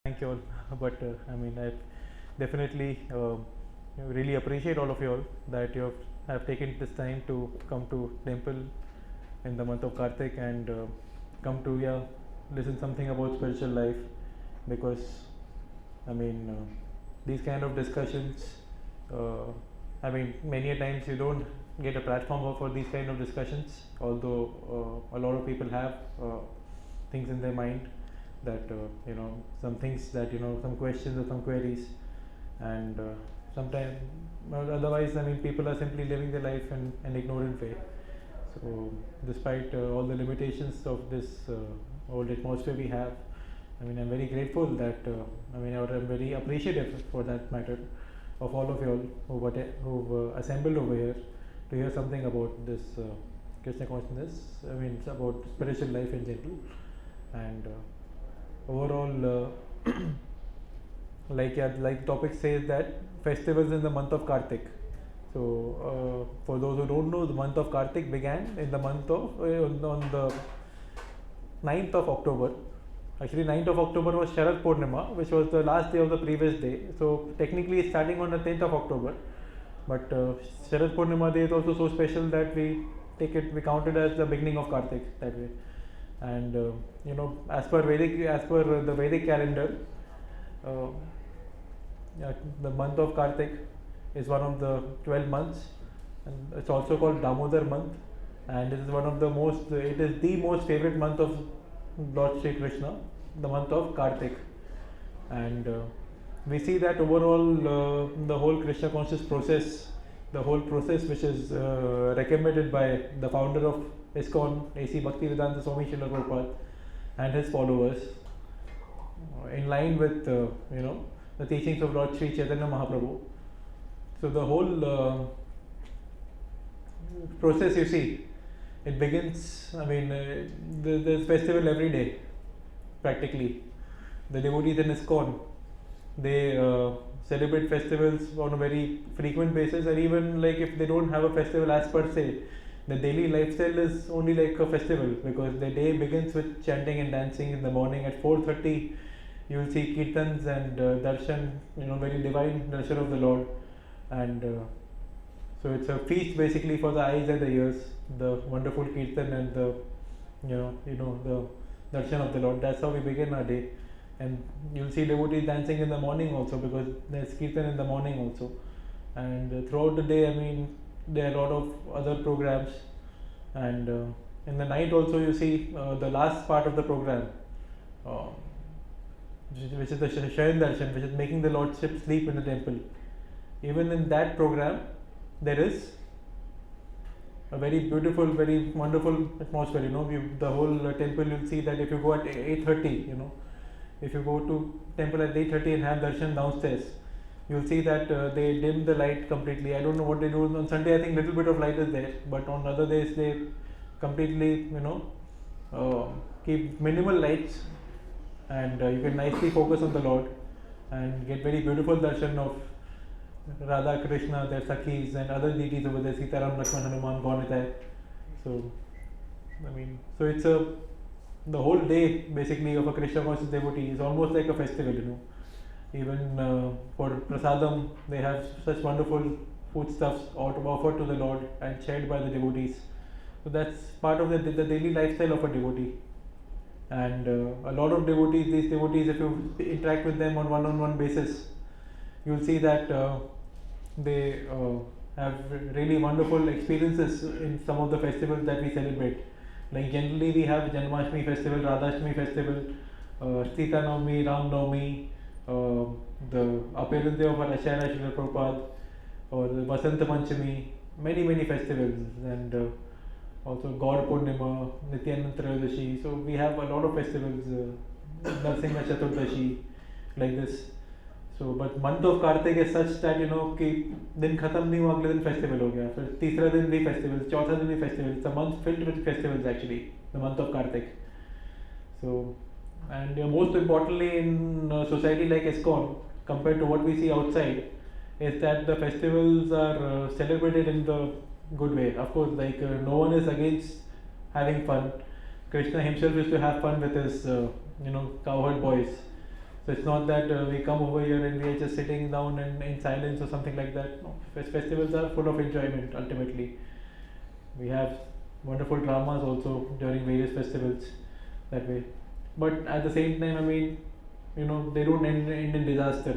Thank you all. But I mean, I definitely really appreciate all of you all that have taken this time to come to temple in the month of Kartik and come to listen something about spiritual life, because I mean these kind of discussions. Uh, I mean, many a times you don't get a platform for these kind of discussions, although a lot of people have things in their mind that some things that some questions or some queries, and sometimes otherwise I mean people are simply living their life in an ignorant way. So despite all the limitations of this old atmosphere we have, I mean I'm very grateful that I'm very appreciative for that matter of all of you all who've assembled over here to hear something about this Krishna consciousness. I mean it's about spiritual life in general, and overall like topic says that festivals in the month of Kartik. So for those who don't know, the month of Kartik began in the month of on the 9th of October. Actually 9th of October was Sharad Purnima, which was the last day of the previous day. So technically it's starting on the 10th of October, but Sharad Purnima day is also so special that we count it as the beginning of Kartik that way. And as per the Vedic calendar, uh, the month of Kartik is one of the 12 months, and it's also called Damodar month, and it is the most favorite month of Lord Shri Krishna, the month of Kartik. And we see that overall the whole Krishna conscious process, the whole process which is recommended by the founder of ISKCON, A.C. Bhaktivedanta Swami Srila Prabhupada, and his followers, in line with the teachings of Lord Sri Chaitanya Mahaprabhu. So the whole process, you see, it begins. I mean, there's festival every day, practically. The devotees in ISKCON, they celebrate festivals on a very frequent basis, and even like if they don't have a festival as per se, the daily lifestyle is only like a festival, because the day begins with chanting and dancing in the morning at 4:30. You will see kirtans and darshan, very divine darshan of the Lord, and so it's a feast basically for the eyes and the ears. The wonderful kirtan and the the darshan of the Lord. That's how we begin our day, and you'll see devotees dancing in the morning also, because there's kirtan in the morning also, and throughout the day, I mean, there are a lot of other programs, and in the night also you see the last part of the program, uh, which is the Shayan Darshan, which is making the Lordship sleep in the temple. Even in that program, there is a very beautiful, very wonderful atmosphere. The whole temple, you'll see that if you go at 8:30, if you go to temple at 8:30 and have darshan downstairs, you'll see that they dim the light completely. I don't know what they do on Sunday. I think little bit of light is there, but on other days they completely, keep minimal lights, and you can nicely focus on the Lord and get very beautiful darshan of Radha, Krishna, their Sakhis, and other deities over there, Sitaram, Lakshman, Hanuman, Gaunitai. So, I mean, so it's the whole day basically of a Krishna conscious devotee is almost like a festival. Even for prasadam, they have such wonderful foodstuffs offered to the Lord and shared by the devotees. So that's part of the daily lifestyle of a devotee. And a lot of these devotees, if you interact with them on one-on-one basis, you'll see that they have really wonderful experiences in some of the festivals that we celebrate. Like generally we have Janmashtami festival, Radhashtami festival, Sita Navami, Ram Navami, the appearance day of our Acharya Srila Prabhupada, or the Vasanta Panchami, many festivals, and also God Purnima, Nityanand Trayodashi. So we have a lot of festivals, Narsimha Chaturdashi, like this. So but month of Kartik is such that कि दिन खत्म नहीं हुआ, अगले दिन festival हो गया, फिर तीसरा दिन भी फेस्टिवल, चौथा दिन भी festival. It's a month filled with festivals actually, the month of Kartik. So, and most importantly in society like ISKCON, compared to what we see outside, is that the festivals are celebrated in the good way. Of course, like no one is against having fun. Krishna himself used to have fun with his cowherd boys, So it's not that we come over here and we are just sitting down and in silence or something like that. No, festivals are full of enjoyment ultimately. We have wonderful dramas also during various festivals that way. But at the same time, I mean, they don't end in disaster,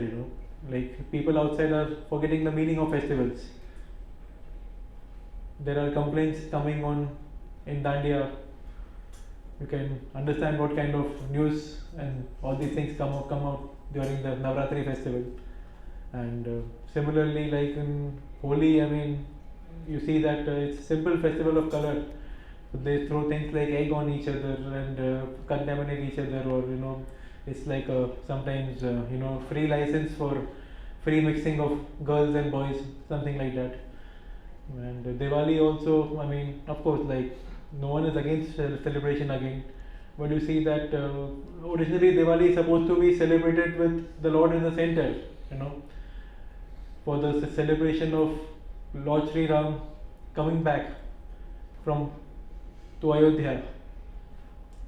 Like people outside are forgetting the meaning of festivals. There are complaints coming on in Dandiya. You can understand what kind of news and all these things come out during the Navratri festival. And similarly, like in Holi, I mean, you see that it's a simple festival of color. So they throw things like egg on each other and contaminate each other, or it's like sometimes free license for free mixing of girls and boys, something like that. And Diwali also, I mean, of course, like no one is against celebration again, but you see that originally Diwali is supposed to be celebrated with the Lord in the center, for the celebration of Lord Sri Ram coming back from to Ayodhya,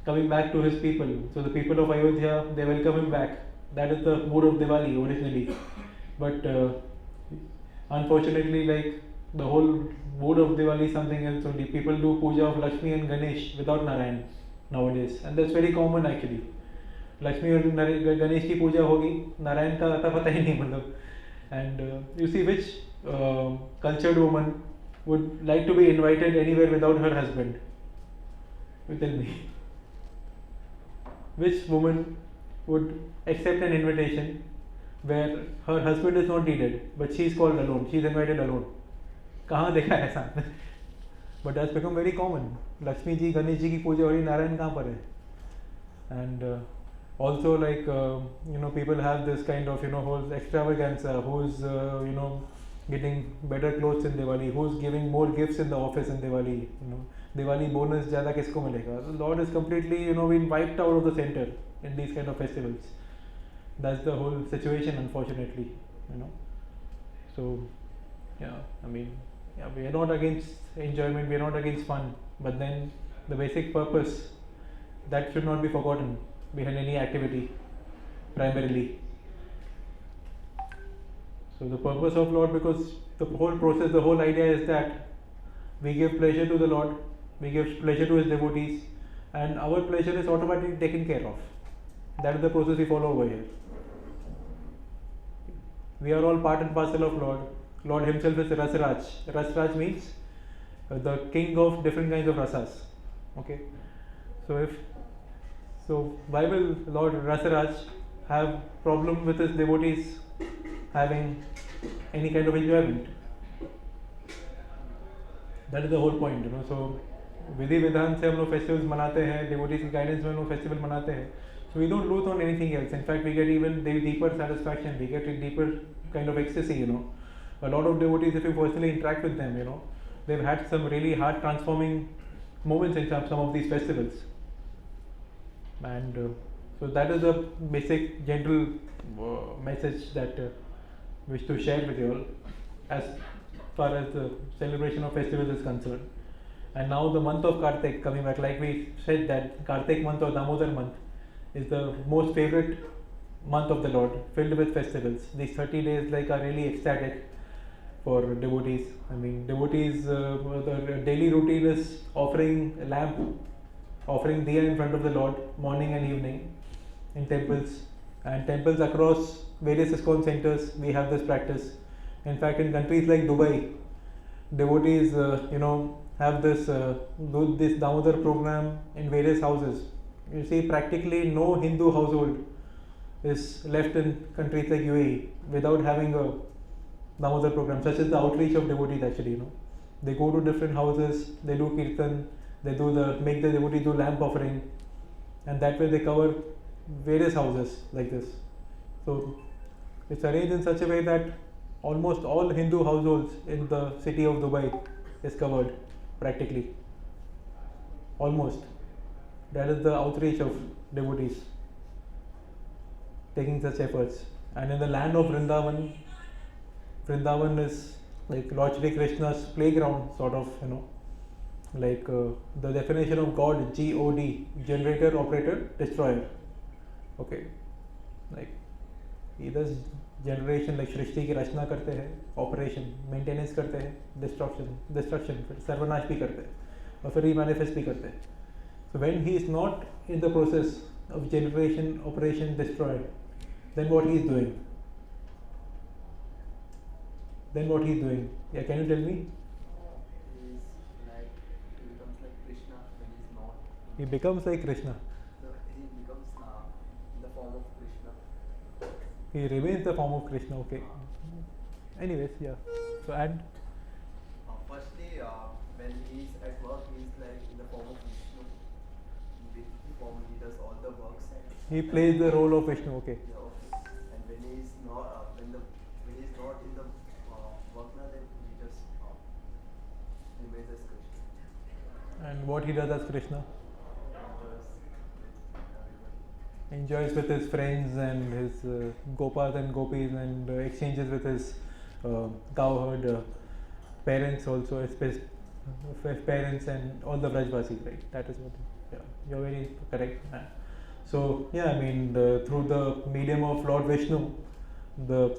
coming back to his people. So the people of Ayodhya, they welcome him back. That is the mood of Diwali originally. But unfortunately, like the whole mood of Diwali is something else only. People do puja of Lakshmi and Ganesh without Narayan nowadays, and that's very common actually. Lakshmi और गणेश की पूजा होगी, नारायण का आता पता ही नहीं मतलब. And you see which cultured woman would like to be invited anywhere without her husband? You tell me. Which woman would accept an invitation where her husband is not needed, but she is called alone, she is invited alone? कहाँ देखा है ऐसा? But that's become very common. Lakshmi ji, Ganesh ji की पूजा हो रही, नारायण कहाँ पर है? And also like people have this kind of whole extravaganza. Who's getting better clothes in Diwali? Who's giving more gifts in the office in Diwali? Diwali bonus ज़्यादा किसको मिलेगा? The Lord is completely been wiped out of the center in these kind of festivals. That's the whole situation, unfortunately. So yeah, I mean, yeah, we are not against enjoyment, we are not against fun, but then the basic purpose, that should not be forgotten behind any activity primarily. So the purpose of Lord, because the whole process, the whole idea is that we give pleasure to the Lord, we give pleasure to his devotees, and our pleasure is automatically taken care of. That is the process we follow over here. We are all part and parcel of Lord. Lord himself is Rasraj. Rasraj means the king of different kinds of rasas. Okay. So why will Lord Rasraj have problem with his devotees having any kind of enjoyment? That is the whole point, So विधि विधान से हम लोग festivals मनाते हैं, devotees की guidance में हम लोग festival मनाते हैं. So we don't lose on anything else. In fact, we get even deeper satisfaction. We get a deeper kind of ecstasy, A lot of devotees, if you personally interact with them, they've had some really heart transforming moments in some of these festivals. And so that is a basic general message that I wish to share with you all as far as the celebration of festivals is concerned. And now the month of Kartik coming back, like we said that Kartik month or Damodar month is the most favorite month of the Lord, filled with festivals. These 30 days are really ecstatic for devotees. I mean, devotees, the daily routine is offering a lamp, offering diya in front of the Lord morning and evening in temples. And temples across various ISKCON centers, we have this practice. In fact, in countries like Dubai, devotees, have this do this Damodar program in various houses. You see, practically no Hindu household is left in countries like UAE without having a Damodar program. Such as the outreach of devotees actually, They go to different houses, they do kirtan, they make the devotee do lamp offering, and that way they cover various houses like this. So it's arranged in such a way that almost all Hindu households in the city of Dubai is covered practically. Almost. That is the outreach of devotees taking such efforts. And in the land of Vrindavan, Vrindavan is like Lord Shri Krishna's playground, sort of, the definition of God, God, generator, operator, destroyer. Okay, like He does generation like सृष्टि की रचना करते हैं, operation maintenance करते हैं, destruction फिर सर्वनाश भी करते हैं और फिर manifest भी करते हैं. So when he is not in the process of generation, operation, destroy, then what he is doing? Then what he is doing? Yeah, can you tell me? He becomes like Krishna when he's not. He becomes like Krishna. So he becomes in the form of Krishna. He remains the form of Krishna. Okay. Anyways, yeah. So and Firstly, when he's at work, he's like in the form of Vishnu. In Vishnu form, he does all the works. he plays the role of Vishnu. Okay. Yeah, okay. And when he's not, when he's not in the work, then he just remains as Krishna. And what he does as Krishna? Enjoys with his friends and his gopas and gopis and exchanges with his cowherd parents also, parents and all the Vrajvasis, right? That is what. Yeah, you're very correct. So yeah, I mean through the medium of Lord Vishnu, the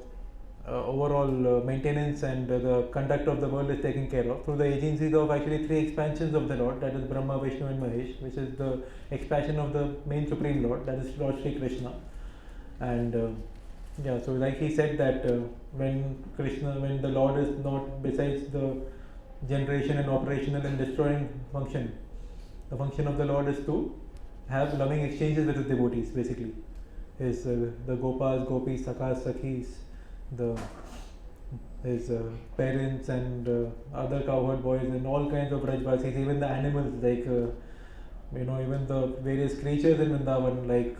overall maintenance and the conduct of the world is taken care of through the agencies of actually three expansions of the Lord, that is Brahma, Vishnu and Mahesh, which is the expansion of the main Supreme Lord, that is Lord Sri Krishna. And yeah, so like he said that when the Lord is not, besides the generation and operational and destroying function, the function of the Lord is to have loving exchanges with his devotees, basically. His the Gopas, Gopis, Sakhas, Sakhis, his parents and other cowherd boys and all kinds of Rajvasis, even the animals like even the various creatures in Vrindavan like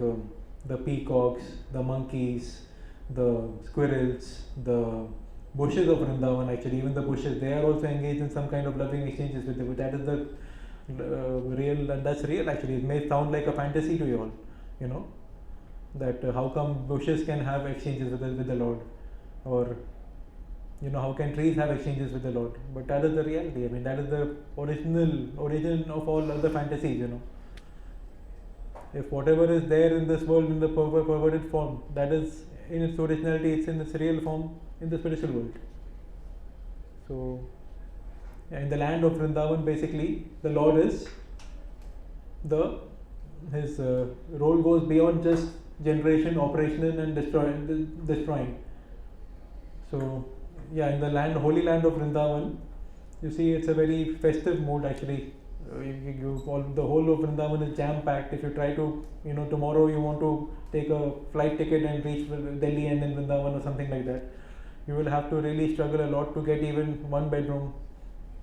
the peacocks, the monkeys, the squirrels, the bushes of Vrindavan, actually even the bushes, they are also engaged in some kind of loving exchanges with them. That is the real, and that's real actually. It may sound like a fantasy to you all, that how come bushes can have exchanges with the Lord, or how can trees have exchanges with the Lord? But that is the reality. I mean, that is the origin of all other fantasies. If whatever is there in this world in the perverted form, that is in its originality, it's in its real form in the spiritual world. So, in the land of Vrindavan, basically, the Lord is his role goes beyond just generation, operation, and destroying. So, yeah, in the holy land of Vrindavan, you see it's a very festive mood actually. The whole of Vrindavan is jam packed. If you try to, tomorrow you want to take a flight ticket and reach Delhi and then Vrindavan or something like that, you will have to really struggle a lot to get even one bedroom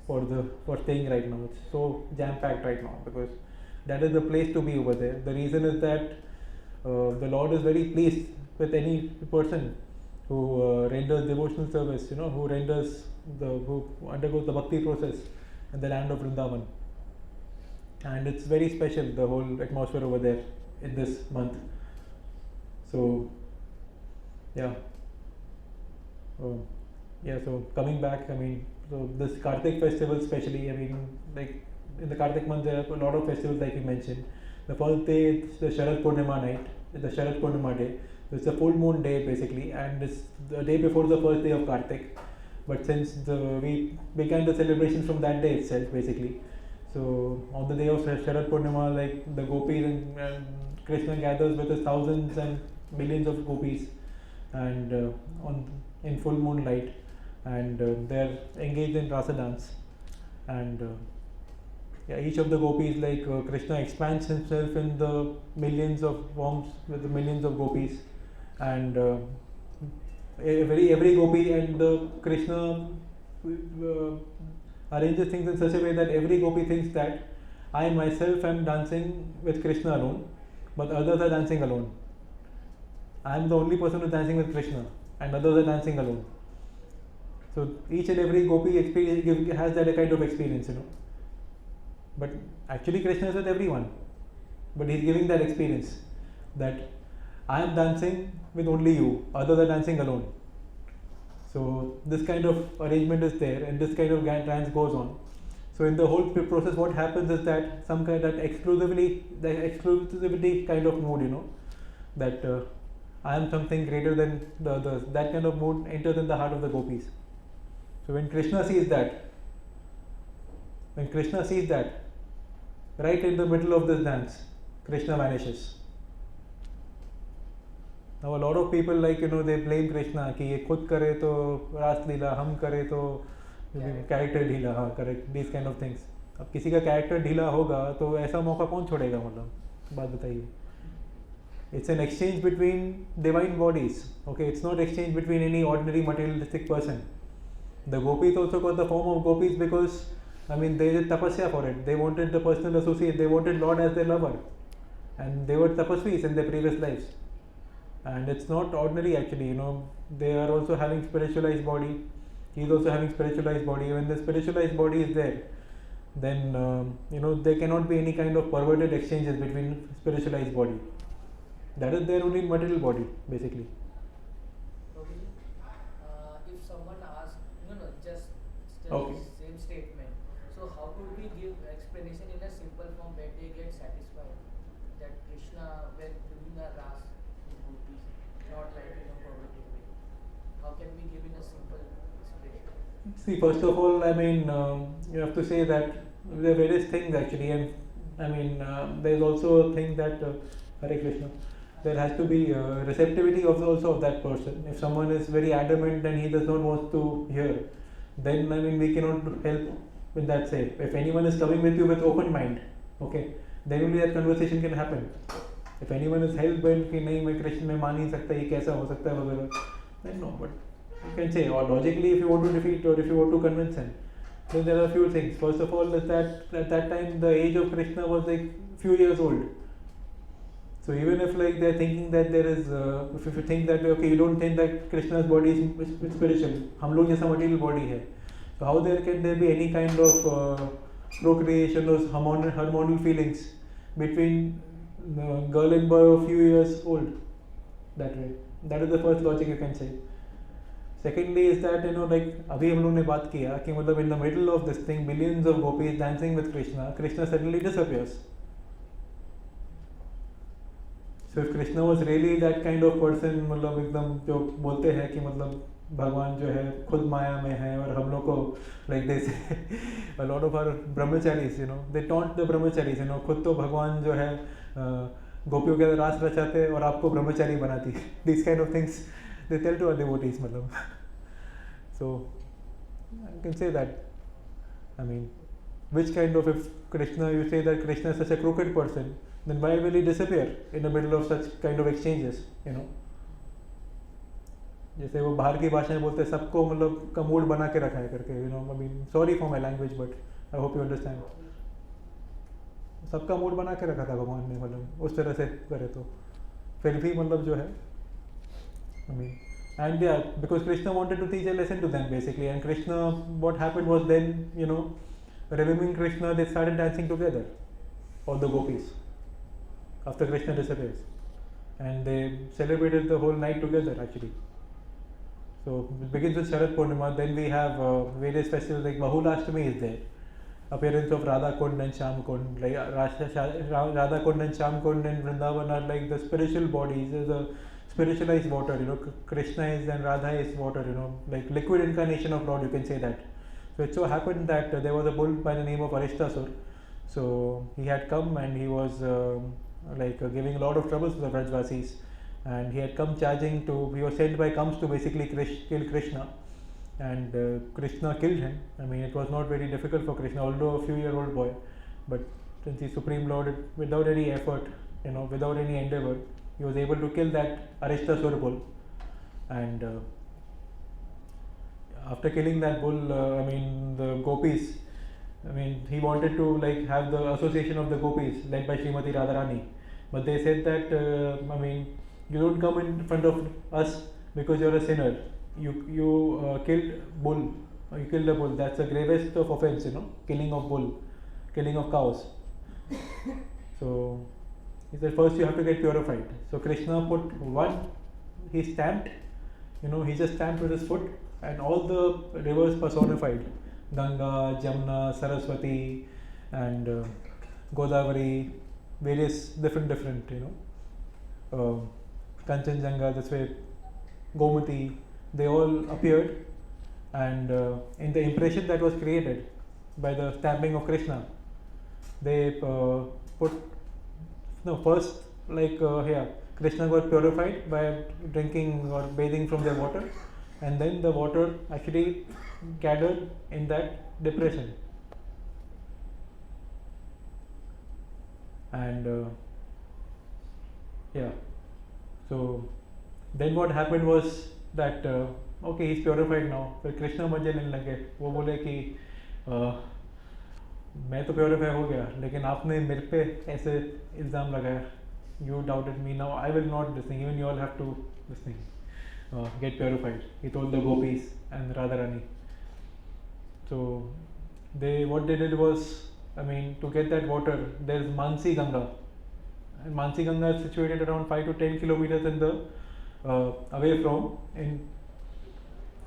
for staying right now. It's so jam packed right now because that is the place to be over there. The reason is that the Lord is very pleased with any person who renders devotional service, who undergoes the bhakti process in the land of Vrindavan. And it's very special, the whole atmosphere over there in this month. So, yeah. So coming back, so this Kartik festival especially, like in the Kartik month there are a lot of festivals like you mentioned. The first day it's the Sharad Purnima night, the Sharad Purnima day. So it's a full moon day basically, and it's the day before the first day of Kartik. But since we began the celebrations from that day itself basically. So on the day of Sharad Purnima, like the gopis and Krishna gathers with his thousands and millions of gopis, and in full moonlight, and they're engaged in rasa dance, and each of the gopis, like Krishna expands himself in the millions of forms with the millions of gopis, and every gopi and Krishna arranges things in such a way that every gopi thinks that I myself am dancing with Krishna alone, but others are dancing alone. I am the only person who is dancing with Krishna, and others are dancing alone. So each and every gopi has that kind of experience, But actually Krishna is with everyone, but he is giving that experience that I am dancing with only you, others are dancing alone. So this kind of arrangement is there, and this kind of trance goes on. So in the whole process, what happens is that some kind of exclusivity kind of mood, that I am something greater than the others. That kind of mood enters in the heart of the gopis. So when Krishna sees that, right in the middle of this dance, Krishna vanishes. Now a lot of people, like, they blame Krishna कि ये खुद करे तो रास लीला, हम करे तो character ढीला, हाँ correct, these kind of things. अब किसी का कैरेक्टर ढीला होगा तो ऐसा मौका कौन छोड़ेगा, मतलब बात बताइए. It's an exchange between divine bodies. Okay, it's not exchange between any ordinary materialistic person. The gopis also got the form of gopis because, they did tapasya for it. They wanted the personal associate. They wanted Lord as their lover, and they were tapasvis in their previous lives. And it's not ordinary actually. They are also having spiritualized body. He is also having spiritualized body. When the spiritualized body is there, then there cannot be any kind of perverted exchanges between spiritualized body. That is their only material body, basically. Okay. If someone asks, just Okay. the same statement, so how could we give explanation in a simple form where they get satisfied that Krishna, when doing a ras with gopis, not like in a perverted way? How can we give in a simple expression? See, first of all, you have to say that there are various things actually, and there is also a thing that Hare Krishna. There has to be receptivity also of that person. If someone is very adamant and he does not want to hear, then we cannot help in that say. If anyone is coming with you with open mind, okay, then only that conversation can happen. If anyone is hell bent कि नहीं मैं कृष्ण में मान नहीं सकता, ये कैसा हो सकता है वगैरह, then no. But you can say, or logically, if you want to defeat or if you want to convince him, then there are a few things. First of all, is that at that time the age of Krishna was like few years old. So even if like they are thinking that there is, if you think that okay, you don't think that Krishna's body is spiritual, हम लोग जैसा material body है, so how can there be any kind of procreation or hormonal feelings between girl and boy of few years old? That way, that is the first logic you can say. Secondly is that like अभी हम लोग ने बात किया कि मतलब in the middle of this thing, millions of gopis dancing with Krishna suddenly disappears. So if Krishna was really that kind of person, मतलब एकदम जो बोलते हैं कि मतलब भगवान जो है खुद माया में है और हम लोग को like they say a lot of our brahmacharis, they taunt the brahmacharis, खुद तो भगवान जो है गोपियों के रास रचाते और आपको ब्रह्मचारी बनाती. These kind of things they tell to our devotees, मतलब. So I can say that. Which kind of, if Krishna, you say that Krishna is such a crooked person, then why will he disappear in the middle of such kind of exchanges? जैसे वो बाहर की भाषाएं बोलते हैं सबको मतलब का मूड बना के रखा है करके, sorry for my language but I hope you understand. सबका मूड बना के रखा था भगवान ने, मतलब उस तरह से करे तो फिर भी मतलब जो है, and yeah, because Krishna wanted to teach a lesson to them basically, and Krishna, what happened was then, remembering Krishna, they started dancing together, all the gopis, after Krishna disappears, and they celebrated the whole night together actually. So it begins with Sharad Purnima, then we have various festivals like Bahulashtami is there, appearance of Radha Kund and Sham Kund, like Radha Kund and Sham Kund in Vrindavan are like the spiritual bodies, the spiritualized water, Krishna is and Radha is water, like liquid incarnation of Lord, you can say that. So it so happened that there was a bull by the name of Arishtasur. So he had come and he was giving a lot of troubles to the Vrajvasis, and he had come he was sent by Kams to basically kill Krishna, and Krishna killed him. It was not very difficult for Krishna, although a few-year-old boy, but since he's Supreme Lord, without any effort, without any endeavor, he was able to kill that Arishtasur bull. And after killing that bull, the gopis, he wanted to have the association of the gopis led by Srimati Radharani, but they said that you don't come in front of us because you're a sinner. You killed bull, you killed a bull. That's the gravest of offense, killing of bull, killing of cows. So he said first you have to get purified. So Krishna put he stamped, he just stamped with his foot, and all the rivers personified, Ganga, Jamna, Saraswati, and Godavari, various different Kanchenjunga, this way, Gomati, they all appeared, and in the impression that was created by the stamping of Krishna, they put no first like here Krishna got purified by drinking or bathing from their water, and then the water actually gathered in that depression, and yeah, so then what happened was that okay, he's purified now. फिर कृष्णा मजे लेने लगे, वो बोले कि मैं तो purify हो गया, लेकिन आपने मेरे पे ऐसे इल्ज़ाम लगाया, you doubted me, now I will not this thing, even you all have to this thing get purified. He told the gopis and Radharani. So what they did was, I mean, to get that water, there is Mansi Ganga, and Mansi Ganga is situated around 5 to 10 kilometers in the away from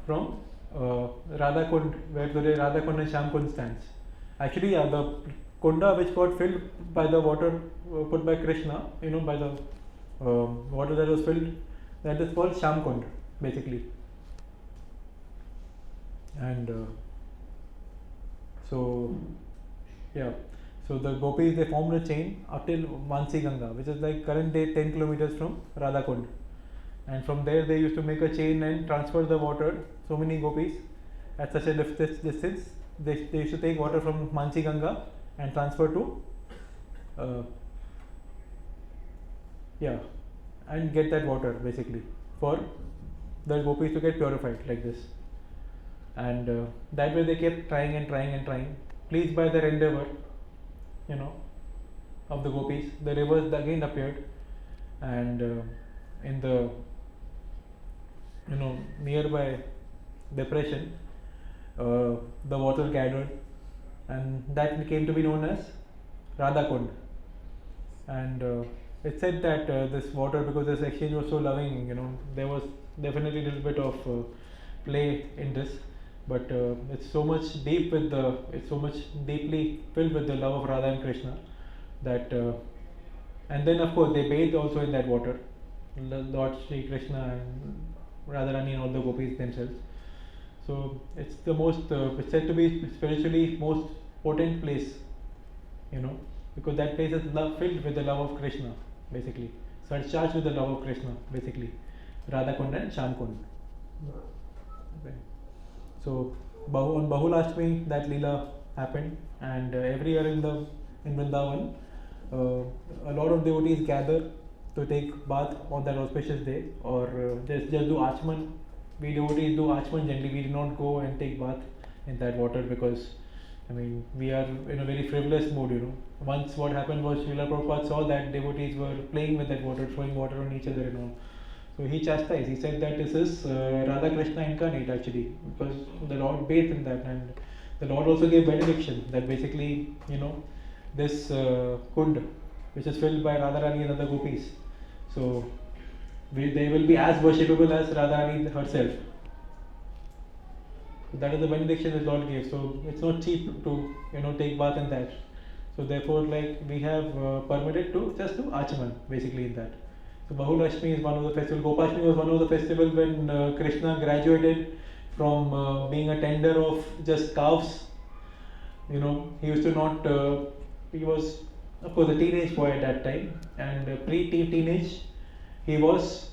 Radha Kund, where today Radha Kund and Sham Kund stands. Actually, yeah, the kunda which got filled by the water put by Krishna, by the water that was filled, that is called Sham Kund, basically. And so the gopis, they formed a chain up till Mansi Ganga, which is like current day 10 kilometers from Radha Kund. And from there they used to make a chain and transfer the water, so many gopis at such a distance. They used to take water from Mansi Ganga and transfer to and get that water basically for the gopis to get purified like this. And that way they kept trying and trying and trying, pleased by their endeavor, of the gopis. The rivers again appeared, and in the nearby depression, the water gathered, and that came to be known as Radha Kund. And it said that this water, because this exchange was so loving, there was definitely a little bit of play in this, but it's so much deeply filled with the love of Radha and Krishna that and then of course they bathed also in that water, Lord Shri Krishna and Radharani and all the gopis themselves. So it's the most it's said to be spiritually most potent place, because that place is filled with the love of Krishna, basically. So it's charged with the love of Krishna, basically. Radha Kund and Sham Kund. Okay. So on Bahulashtami that Leela happened, and every year in Vrindavan, a lot of devotees gather to take bath on that auspicious day, or just do Achman. We devotees do Achman generally. We do not go and take bath in that water because, we are in a very frivolous mood, Once what happened was Srila Prabhupada saw that devotees were playing with that water, throwing water on each other and all. So he chastised. He said that this is Radha Krishna incarnate actually, because the Lord bathed in that, and the Lord also gave benediction that basically, this kund, which is filled by Radharani and other gopis, so they will be as worshipable as Radharani herself. So that is the benediction that Lord gave. So it's not cheap to take bath in that. So therefore, we have permitted to just do Achman basically in that. So Bahulashmi is one of the festivals. Gopashmi was one of the festivals when Krishna graduated from being a tender of just calves. He used to not. He was, of course, a teenage boy at that time, and pre-teenage, he was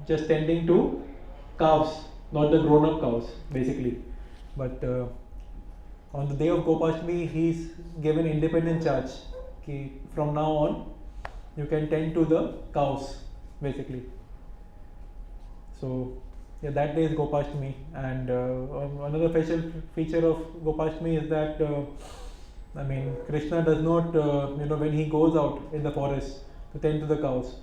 just tending to calves, not the grown-up cows, basically. But on the day of Gopashmi, he's given independent charge. From now on, you can tend to the cows, basically. So that day is Gopashtami, and another special feature of Gopashtami is that Krishna does not, when he goes out in the forest to tend to the cows,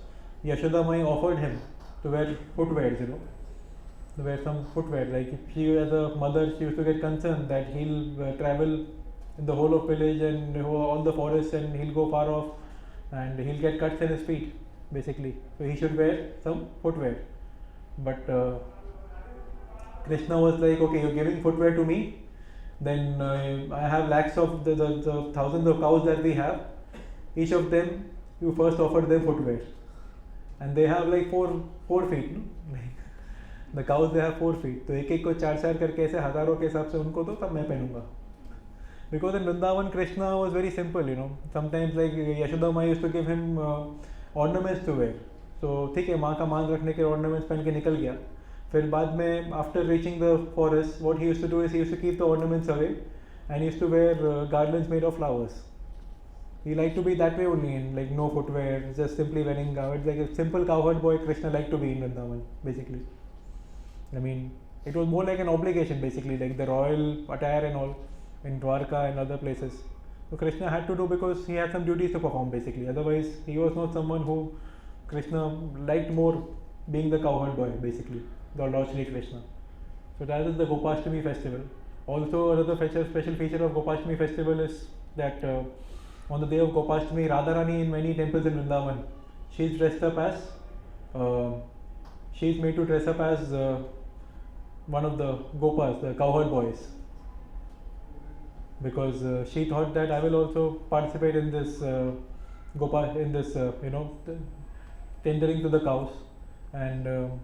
Yashoda Mai offered him to wear footwears, to wear some footwear. Like if she, as a mother, she used to get concerned that he'll travel in the whole of village and all the forests, and he'll go far off, and he'll get cuts in his feet, basically. So he should wear some footwear. But Krishna was like, okay, you're giving footwear to me, then I have lakhs of the thousands of cows that we have. Each of them, you first offer them footwear. and they have like four feet, no? Like the cows, they have 4 feet. तो एक एक को 4 करके ऐसे हजारों के हिसाब से उनको दो, तब मैं पहनूंगा. Because in Vrindavan, Krishna was very simple, you know. Sometimes like Yashoda Ma used to give him ornaments to wear. So ठीक है, माँ का मान रखने के ornaments पहन के निकल गया. फिर बाद में after reaching the forest, what he used to do is he used to keep the ornaments away and he used to wear garlands made of flowers. He liked to be that way only, in like no footwear, just simply wearing garlands, like a simple cowherd boy Krishna liked to be in Vrindavan, basically. I mean, it was more like an obligation, basically, like the royal attire and all in Dwarka and other places. So Krishna had to do because he had some duties to perform, basically. Otherwise, he was not someone who Krishna liked more being the cowherd boy, basically, the Lord Shri Krishna. So that is the Gopashtami festival. Also, another special feature of Gopashtami festival is that on the day of Gopashtami, Radharani in many temples in Vrindavan, she's dressed up as, she's made to dress up as one of the Gopas, the cowherd boys, because she thought that I will also participate in this tendering to the cows, and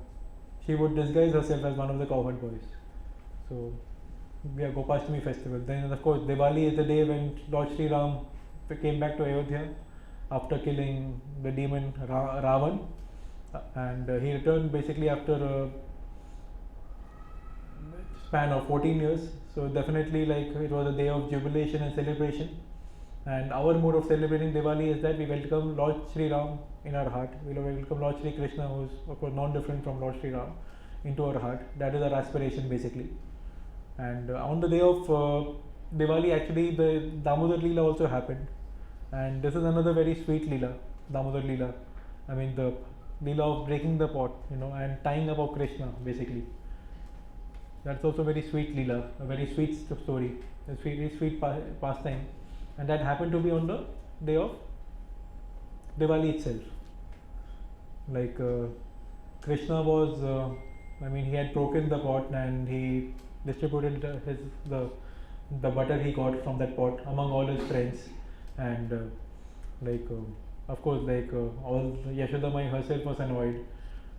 she would disguise herself as one of the cowherd boys. So we have Gopashtami festival. Then of course Diwali is the day when Lord Sri Ram came back to Ayodhya after killing the demon Ravan, and he returned basically after a span of 14 years. So definitely, like, it was a day of jubilation and celebration. And our mode of celebrating Diwali is that we welcome Lord Sri Ram in our heart. We welcome Lord Sri Krishna, who is of course non-different from Lord Sri Ram, into our heart. That is our aspiration, basically. And on the day of Diwali, actually the Damodar Leela also happened, and this is another very sweet Leela, Damodar Leela. I mean the Leela of breaking the pot, you know, and tying up of Krishna, basically. That's also very sweet Leela, a very sweet story, a very sweet pastime, and that happened to be on the day of Diwali itself. Like Krishna was, he had broken the pot and he distributed the butter he got from that pot among all his friends, and of course, all Yashoda Mai herself was annoyed,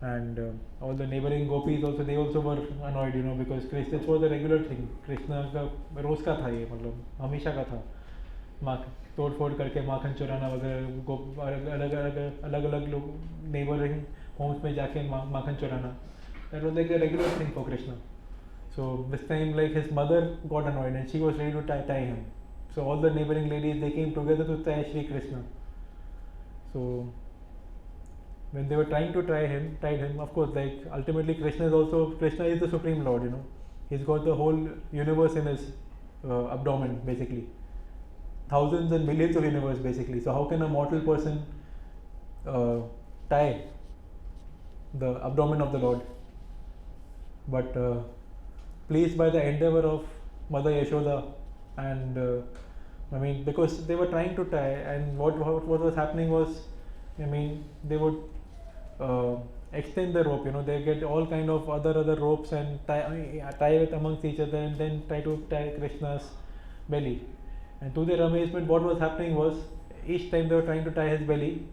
and all the neighboring gopis also, they also were annoyed, you know, because Krishna, it was a regular thing. Krishna का रोज का था ये, मतलब हमेशा का था, तोड़ फोड़ करके माखन चुराना वगैरह, अलग अलग लोग neighboring homes में जाके माखन चुराना. That was like a regular thing for Krishna. So this time, like, his mother got annoyed and she was ready to tie him. So all the neighboring ladies, they came together to tie Shri Krishna. So when they were trying to tied him, of course, like, ultimately Krishna is the Supreme Lord, you know. He's got the whole universe in his abdomen, basically. Thousands and millions of universe, basically. So how can a mortal person tie the abdomen of the Lord? But pleased by the endeavor of Mother Yashoda, and because they were trying to tie, and what was happening was, they would extend the rope, you know, they get all kind of other ropes and tie it amongst each other, and then try to tie Krishna's belly. And to their amazement, what was happening was, each time they were trying to tie his belly,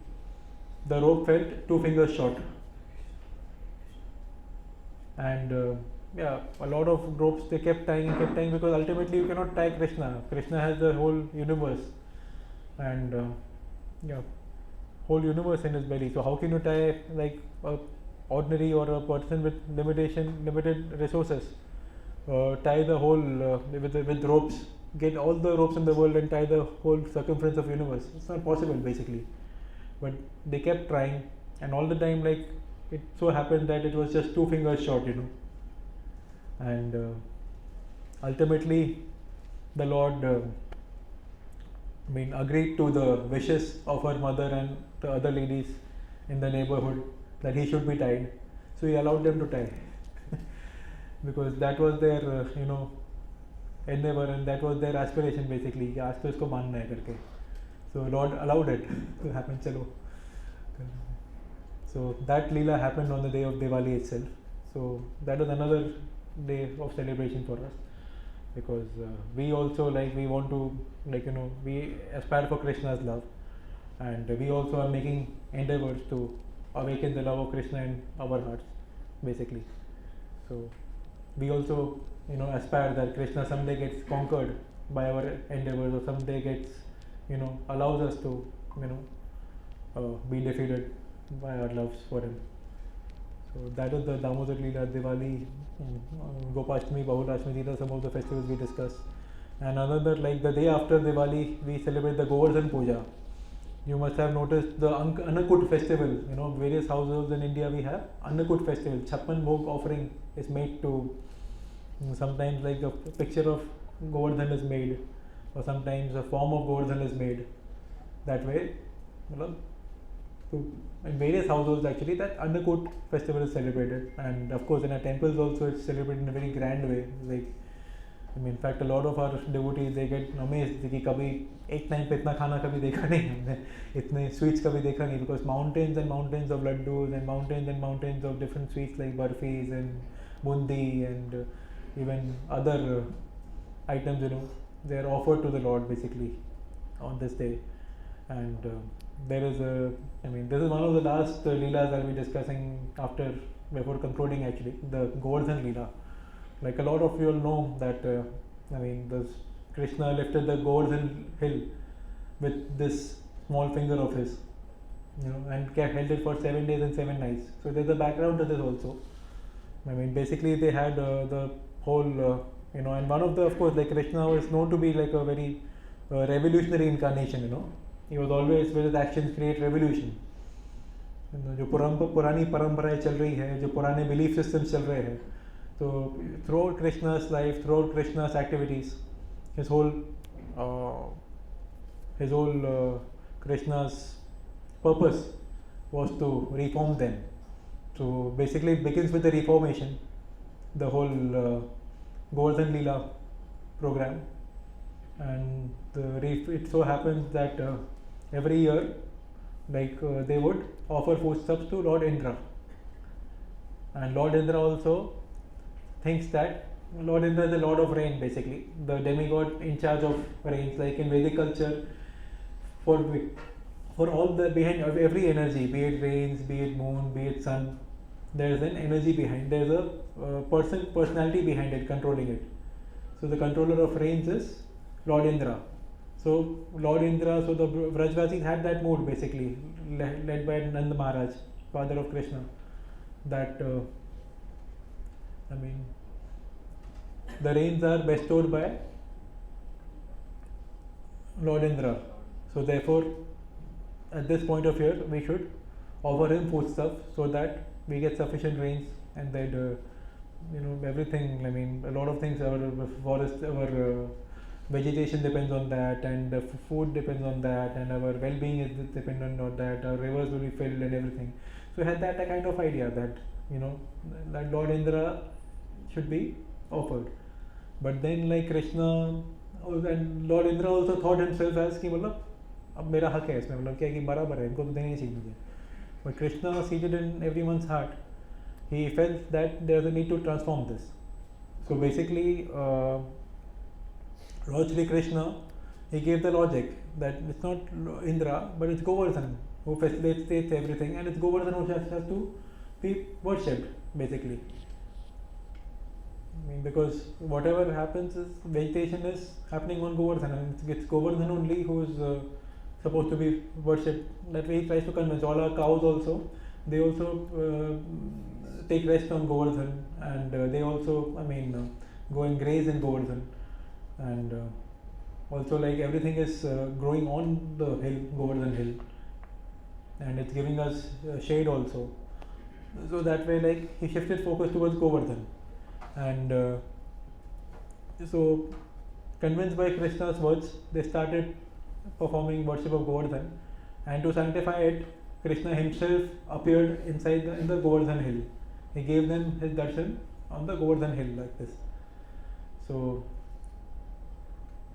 the rope felt 2 fingers short. And a lot of ropes they kept tying, because ultimately you cannot tie Krishna. Krishna has the whole universe, and whole universe in his belly. So how can you tie, like, a ordinary or a person with limited resources? Tie the whole with ropes. Get all the ropes in the world and tie the whole circumference of universe. It's not possible, basically. But they kept trying, and all the time, like, it so happened that it was just 2 fingers short, you know. And ultimately, the Lord agreed to the wishes of her mother and the other ladies in the neighborhood that he should be tied. So he allowed them to tie because that was their endeavor, and that was their aspiration, basically. कि आज तो इसको मानना है करके. So Lord allowed it to happen. चलो. So that Leela happened on the day of Diwali itself. So that was another day of celebration for us, because we also, like, we want to, like, we aspire for Krishna's love, and we also are making endeavors to awaken the love of Krishna in our hearts, basically. So we also, aspire that Krishna someday gets conquered by our endeavors, or someday gets, allows us to, be defeated by our loves for him. So that is the Damodar Leela, Diwali, Gopashtami, Bahulashtami. These are some of the festivals we discussed. And another, like the day after Diwali, we celebrate the Govardhan Puja. You must have noticed the Annakut festival. Various households in India we have Annakut festival. Chappan Bhog offering is made to, sometimes like a picture of Govardhan is made, or sometimes a form of Govardhan is made. That way, in various households actually, that Annakut festival is celebrated. And of course in our temples also it's celebrated in a very grand way. Like, in fact, a lot of our devotees, they get amazed कि कभी एक time पे इतना खाना कभी देखा नहीं हमने, इतने sweets कभी देखा नहीं, because mountains and mountains of laddus and mountains of different sweets like barfis and bundi and even other items, they are offered to the Lord basically on this day. And there is this is one of the last leelas I'll be discussing before concluding actually, the Govardhan Leela. Like a lot of you all know that, this Krishna lifted the Govardhan hill with this small finger of his, and held it for 7 days and 7 nights. So there's a background to this also. Basically they had the whole, and one of the, of course, like Krishna was known to be like a very revolutionary incarnation. He was always with his actions create revolution. जो पुरानी परंपराएं चल रही है, जो पुराने belief systems चल रहे हैं, so throughout Krishna's life, throughout Krishna's activities, his whole Krishna's purpose was to reform them. So basically it begins with the reformation, the whole Govardhan Leela program. And it so happens that every year, they would offer foodstuffs to Lord Indra. And Lord Indra also thinks that Lord Indra is the Lord of Rain, basically, the demigod in charge of rains. Like in Vedic culture, for all the behind of every energy, be it rains, be it moon, be it sun, there is an energy behind. There is a personality behind it, controlling it. So the controller of rains is Lord Indra. So Lord Indra, so the Vrajvasis had that mood basically, led by Nanda Maharaj, father of Krishna, that the rains are bestowed by Lord Indra. So therefore, at this point of year, we should offer him foodstuff so that we get sufficient rains, and that everything. A lot of things, our forest, our vegetation depends on that, and the food depends on that, and our well-being is dependent on that. Our rivers will be filled and everything. So he had that kind of idea that that Lord Indra should be offered. But then, like Krishna and Lord Indra also thought himself as कि अब मेरा हक है इसमें, क्या कि बराबर है, इनको तो देना ही चाहिए मुझे. But Krishna, seated in everyone's heart, he felt that there is a need to transform this. So basically, Lord Shri Krishna, he gave the logic that it's not Indra, but it's Govardhan who facilitates everything, and it's Govardhan who has to be worshipped basically. Because whatever happens is vegetation is happening on Govardhan, and it's Govardhan only who is supposed to be worshipped. That way he tries to convince all our cows also. They also take rest on Govardhan, and they also go and graze in Govardhan, and also like everything is growing on the hill, Govardhan hill, and it's giving us shade also. So that way, like, he shifted focus towards Govardhan, and so convinced by Krishna's words, they started performing worship of Govardhan, and to sanctify it, Krishna himself appeared in the Govardhan hill. He gave them his darshan on the Govardhan hill like this. So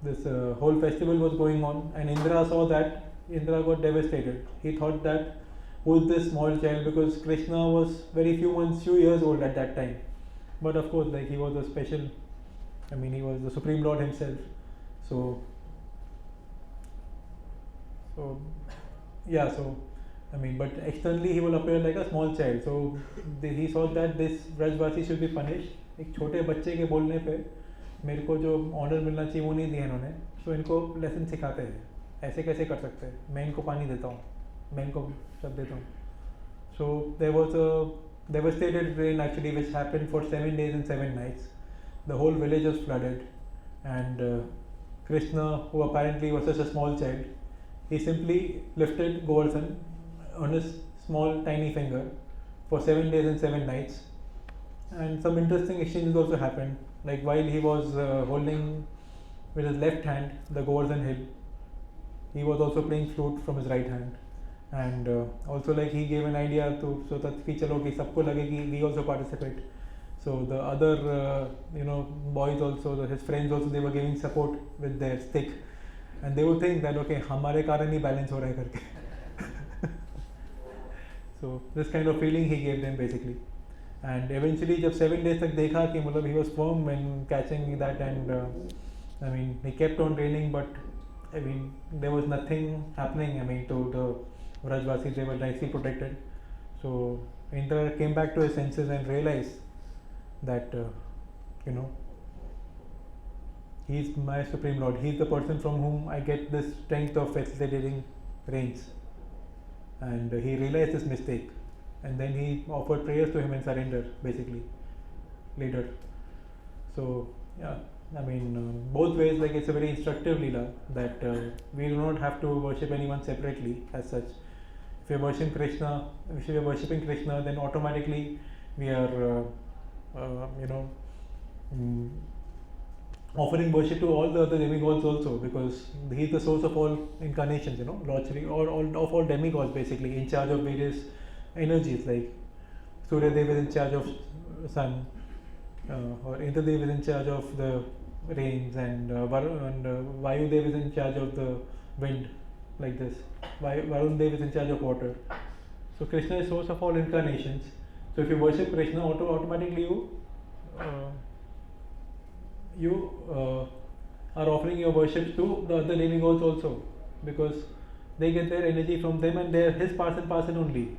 this whole festival was going on, and Indra saw that. Indra got devastated. He thought that who is this small child, because Krishna was very few years old at that time. But of course, like, he was a special, he was the Supreme Lord himself. So I mean, but externally he will appear like a small child. So he saw that this Brajwasi should be punished. एक छोटे बच्चे के बोलने पे मेरे को जो honour मिलना चाहिए वो नहीं दिया इन्होंने. So इनको लेसन सिखाते हैं. ऐसे कैसे कर सकते हैं? मैं इनको पानी देता हूँ. मैं इनको सब देता हूँ. So there was a devastated rain actually which happened for 7 days and 7 nights. The whole village was flooded, and Krishna, who apparently was such a small child, he simply lifted Govardhan on his small tiny finger for 7 days and 7 nights. And some interesting exchanges also happened. Like while he was holding with his left hand the Govardhan hill, he was also playing flute from his right hand. And also like he gave an idea to so that कि चलो कि सबको लगे कि we also participate. So the other boys also, his friends also, they were giving support with their stick, and they would think that okay हमारे कारण ही balance हो रहा है करके. So this kind of feeling he gave them basically. And eventually जब 7 days तक देखा कि मतलब he was firm in catching that, and I mean he kept on raining, but I mean there was nothing happening. I mean to the Vrajvasis, they were nicely protected. So Indra came back to his senses and realized that he is my supreme lord. He is the person from whom I get this strength of facilitating rains. And he realized his mistake, and then he offered prayers to him and surrender basically later. So yeah, I mean both ways, like it's a very instructive Leela that we do not have to worship anyone separately as such. If we are worshipping Krishna, then automatically we are offering worship to all the other demigods also, because he is the source of all incarnations, Lord Shri, or of all demigods basically, in charge of various energies. Like Surya Dev is in charge of sun, or Indradev is in charge of the rains, and Vayu Dev is in charge of the wind, like this. Varun Dev is in charge of water. So Krishna is source of all incarnations. So if you worship Krishna, automatically you are offering your worship to the other demigods also, because they get their energy from them, and they are his part and parcel only.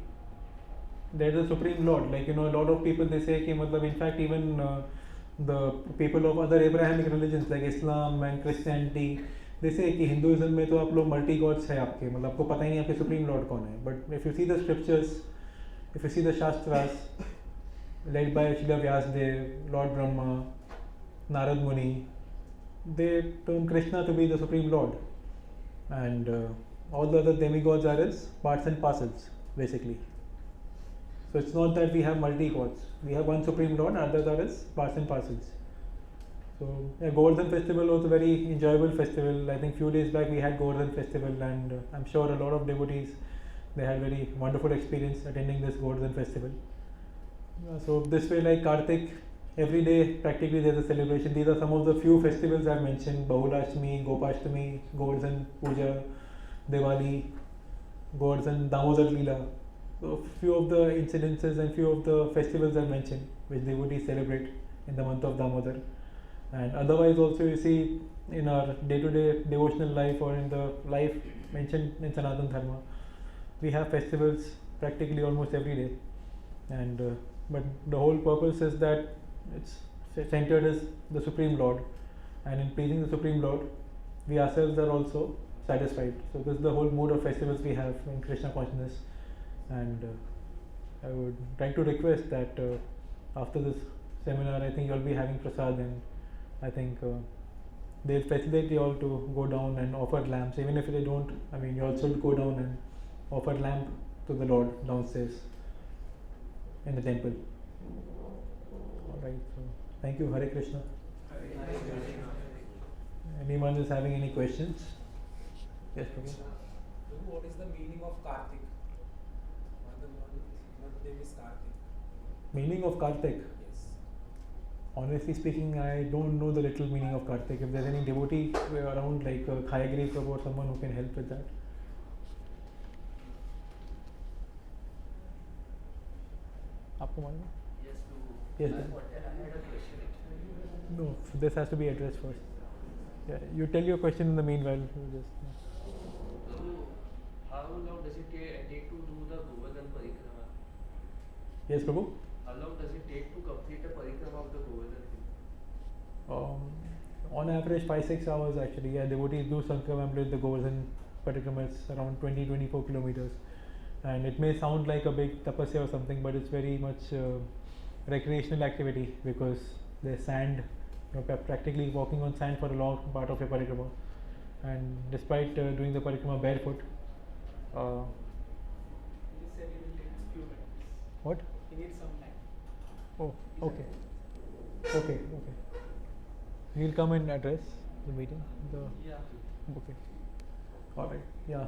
They are the supreme lord. Like a lot of people, they say कि मतलब in fact even the people of other Abrahamic religions like Islam and Christianity, they say कि Hinduism में तो आप लोग multi gods है आपके, मतलब आपको पता ही नहीं आपके supreme lord कौन है. But if you see the scriptures, if you see the Shastras led by Srila Vyasdev, Lord Brahma, Narad Muni, they term Krishna to be the supreme lord, and all the other demigods are his parts and parcels basically. So it's not that we have multi gods. We have one supreme lord, and others are his parts and parcels. So Govardhan festival was a very enjoyable festival. I think few days back we had Govardhan festival, and I'm sure a lot of devotees, they had very wonderful experience attending this Govardhan festival. So this way, like Kartik, every day practically there's a celebration. These are some of the few festivals I've mentioned: Bahulashtami, Gopashtami, Govardhan Puja, Diwali, Govardhan Damodar Leela. So few of the incidences and few of the festivals I've mentioned, which devotees celebrate in the month of Damodar. And otherwise also you see in our day-to-day devotional life, or in the life mentioned in Sanatana Dharma, we have festivals practically almost every day. And but the whole purpose is that it's centered as the Supreme Lord, and in pleasing the Supreme Lord, we ourselves are also satisfied. So this is the whole mood of festivals we have in Krishna consciousness. And I would like to request that after this seminar, I think you'll be having prasad, and I think they'll facilitate you all to go down and offer lamps. Even if they don't, I mean, you also go down and offer lamp to the Lord downstairs in the temple. Alright, so thank you. Hare Krishna. Anyone is having any questions? Yes, Prabhu. What is the meaning of Kartik? What name is Kartik? Meaning of Kartik? Yes. Honestly speaking, I don't know the little meaning of Kartik. If there's any devotee around, like Khayagiri Prabhu or someone who can help with that. आपको मालूम है? Yes. I had a question. No, this has to be addressed first. Yeah, you tell your question in the meanwhile. We'll just, So, how how long does it take to do the Govardhan Parikrama? Yes, Prabhu. How long does it take to complete the Parikrama of the Govardhan hill? On average, 5-6 hours actually. Yeah, devotees do circumambulate the Govardhan Parikrama. It's around 20-24 kilometers. And it may sound like a big tapasya or something, but it's very much recreational activity because there's sand. You're practically walking on sand for a long part of your parikrama, and despite doing the parikrama barefoot, He said he will take few minutes. what? He needs some time. Oh, okay, okay. He'll come and address the meeting. Okay. All right. Yeah.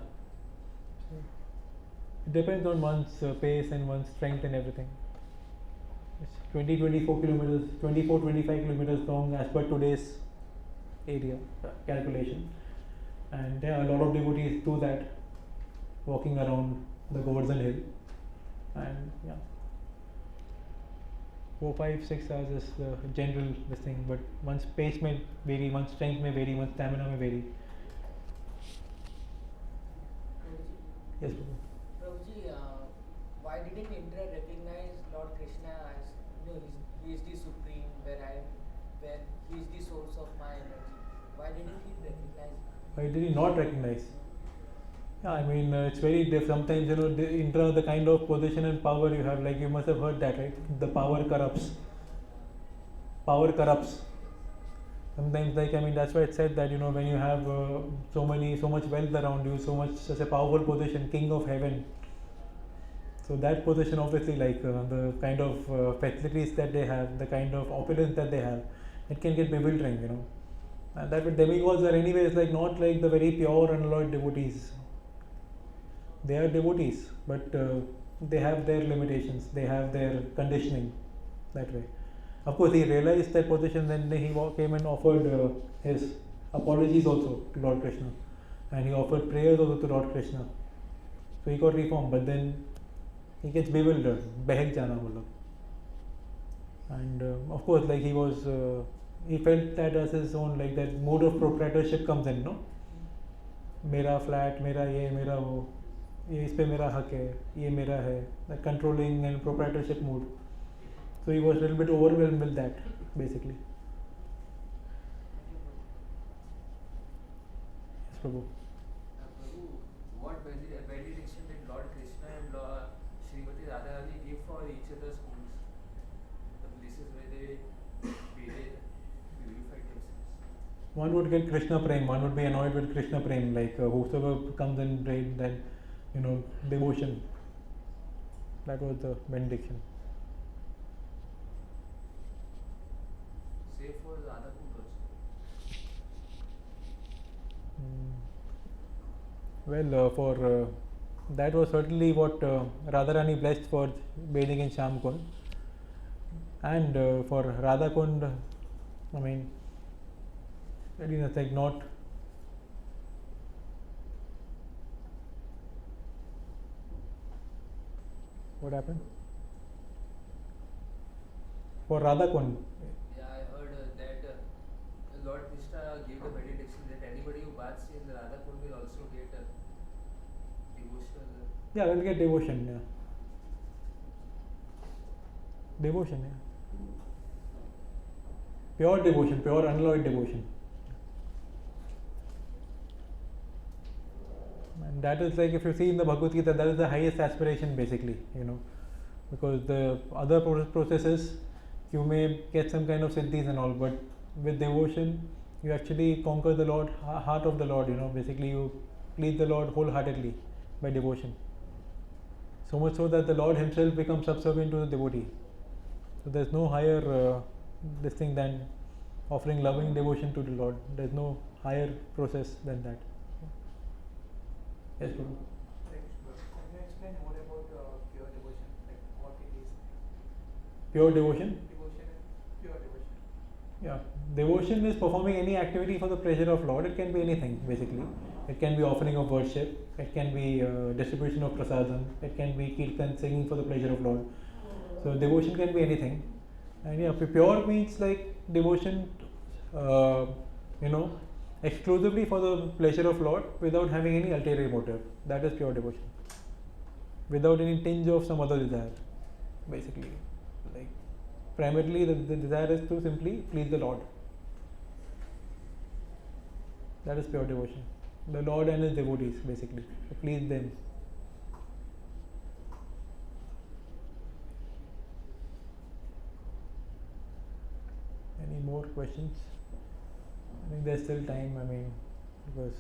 It depends on one's pace and one's strength and everything. It's 24 kilometers, 25 kilometers long as per today's area calculation. And a lot of devotees do that, walking around the Govardhan hill. And yeah, 4, 5, 6 hours is the general this thing, but one's pace may vary, one's strength may vary, one's stamina may vary. Prabhuji, Yes, Prabhu. Prabhuji, why didn't Indra recognize Lord Krishna as, he is the supreme, where he is the source of my energy? Why didn't he recognize? Why did he not recognize? Yeah, I mean, it's very sometimes, Indra, the kind of position and power you have, like you must have heard that, right? The power corrupts. Power corrupts. Sometimes, like, I mean, that's why it said that, when you have so much wealth around you, such a powerful position, king of heaven. So that position, obviously, like the kind of facilities that they have, the kind of opulence that they have, it can get bewildering, And that with demigods are anyways like not like the very pure unalloyed devotees. They are devotees, but they have their limitations, they have their conditioning that way. Of course, he realized that position, then he came and offered his apologies also to Lord Krishna, and he offered prayers also to Lord Krishna. So he got reformed, but then he gets bewildered, behek jana matlab. And of course, like he felt that as his own, like that mode of proprietorship comes in, मेरा flat, मेरा ये, मेरा वो, ये इस पे मेरा हक है, ये मेरा है, that controlling and proprietorship mode. So he was a little bit overwhelmed with that, basically. Yes, Prabhu. Prabhu, what benediction did Lord Krishna and Lord Srimati Radharani give for each other's schools? The places where they purified themselves. One would get Krishna Prem, one would be annoyed with Krishna Prem, like whosoever comes and prayed, then, devotion. That was the benediction. Save for Radhakund also. Well, for that was certainly what Radharani blessed for bathing in Shamkund. And for Radhakund, I mean, it's like not. What happened? For Radhakund. Yeah, I heard that Lord Krishna gave the benediction that anybody who baths in Radhakund will also get devotional. Yeah, we'll get devotion, yeah. Devotion, yeah. Pure devotion, pure unalloyed devotion. And that is like, if you see in the Bhagavad Gita, that is the highest aspiration basically, because the other processes, you may get some kind of siddhis and all, but with devotion, you actually conquer the Lord, heart of the Lord, basically you please the Lord wholeheartedly by devotion. So much so that the Lord himself becomes subservient to the devotee. So there's no higher this thing than offering loving devotion to the Lord. There's no higher process than that. Yes, Prabhu. Can you explain more about pure devotion, like what it is? Pure devotion? Devotion and pure devotion. Yeah. Devotion is performing any activity for the pleasure of Lord. It can be anything, basically. It can be offering of worship. It can be distribution of prasadam. It can be kirtan, singing for the pleasure of Lord. So devotion can be anything. And yeah, pure means like devotion, exclusively for the pleasure of Lord without having any ulterior motive. That is pure devotion. Without any tinge of some other desire, basically. Like primarily the desire is to simply please the Lord. That is pure devotion. The Lord and His devotees, basically. To please them. Any more questions? I think there's still time, because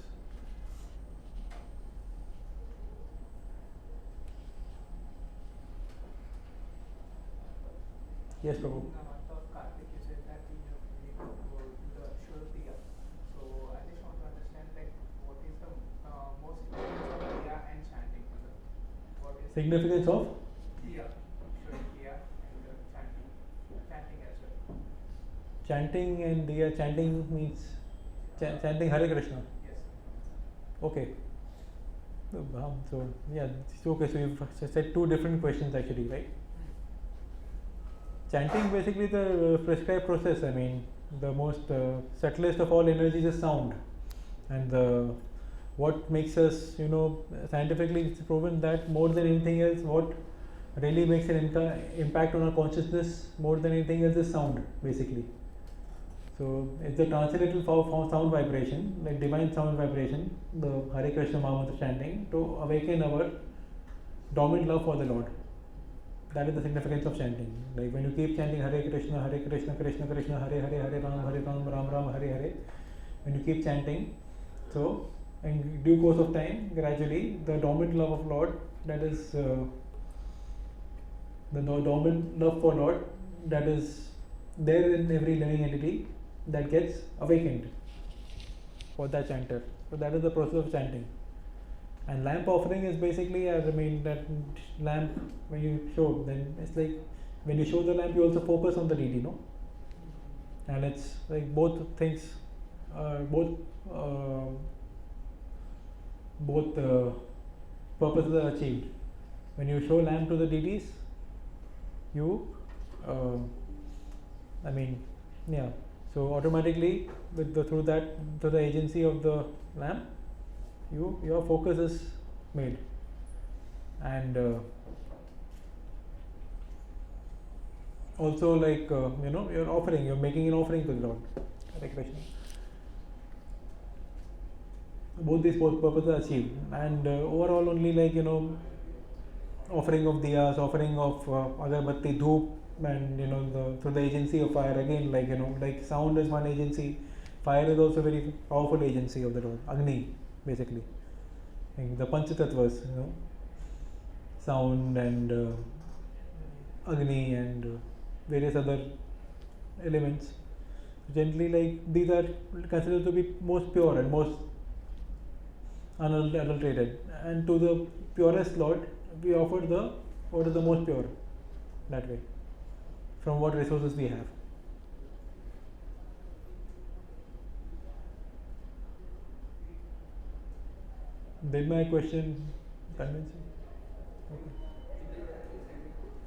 yes, Prabhu. In the month of Kartik, you said that we need to go to the Shurtiya. So I just want to understand like what is the most significance of Diya and chanting? What is Significance of Diya, Shurtiya and chanting as well. chanting and Diya. Chanting means chanting Hare Krishna. Yes. Okay. So yeah, okay. So you've said two different questions actually, right? Chanting basically the prescribed process. The most subtlest of all energies is sound, and what makes us, scientifically it's proven that more than anything else, what really makes an impact on our consciousness more than anything else is sound, basically. So it's the transcendental sound vibration, like divine sound vibration, the Hare Krishna Mahamantra chanting, to awaken our dormant love for the Lord. That is the significance of chanting. Like when you keep chanting Hare Krishna, Krishna Krishna, Hare Hare, Hare Ram, Ram Ram, Hare Hare. When you keep chanting, so in due course of time, gradually the dormant love of Lord, that is the dormant love for Lord, that is there in every living entity, that gets awakened for that chanter. So that is the process of chanting. And lamp offering is basically, that lamp, when you show, then it's like when you show the lamp, you also focus on the deity, no? And it's like both things, both purposes are achieved. When you show lamp to the deities, you, so automatically through the agency of the lamp, your focus is made, and also like you're making an offering to the Lord. Hare Krishna. Both these purposes are achieved, and overall only offering of diyas, offering of agarbatti, dhoop, and through the agency of fire again, like sound is one agency, fire is also very powerful agency of the Lord, Agni, basically. Like the Panchatattvas, sound and Agni and various other elements. Generally, like these are considered to be most pure and most unadulterated, and to the purest Lord we offer what is the most pure, that way, from what resources we have. Did my question convince you? Okay.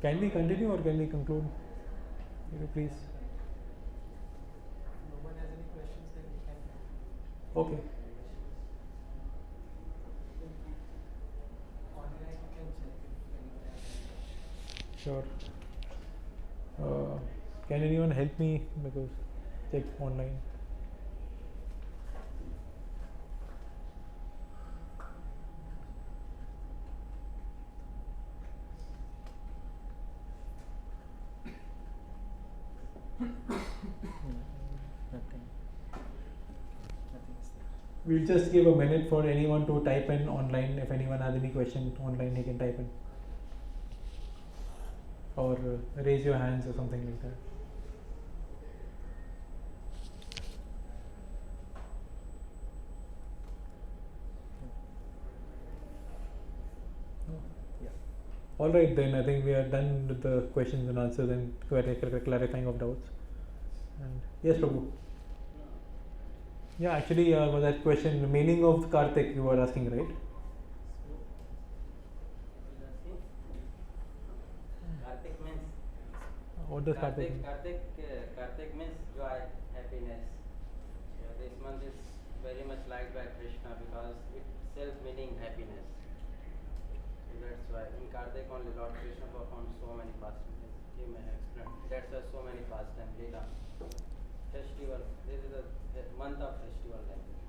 Can we continue or can we conclude? Will you please? No one has any questions, then we can. Okay. Online you can check if anyone has any questions. Sure. Can anyone help me because check online? We'll just give a minute for anyone to type in online. If anyone has any question online, he can type in. Or raise your hands or something like that. Alright, then I think we are done with the questions and answers and clarifying of doubts. And yes, Prabhu. Yeah, actually, that question, the meaning of Kartik, you were asking, right? Kartik means What does Kartik mean? Kartik means joy, happiness. So this month is very much liked by Krishna because it self-meaning happiness. So that's why in Kartik only Lord Krishna performed so many pastimes. He may explain. That's why so many pastimes. Lila, festival. This is a month of festival like this.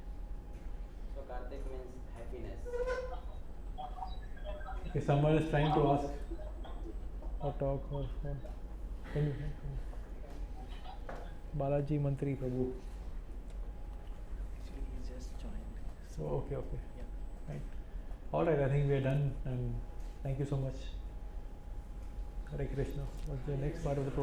So Kartik means happiness. Okay, someone is trying to ask or talk or phone. Can you? Balaji Mantri Prabhu. Actually, he just joined. So okay. Yeah. Right. All right. I think we are done. And thank you so much. Hare Krishna. What's the next part of the program?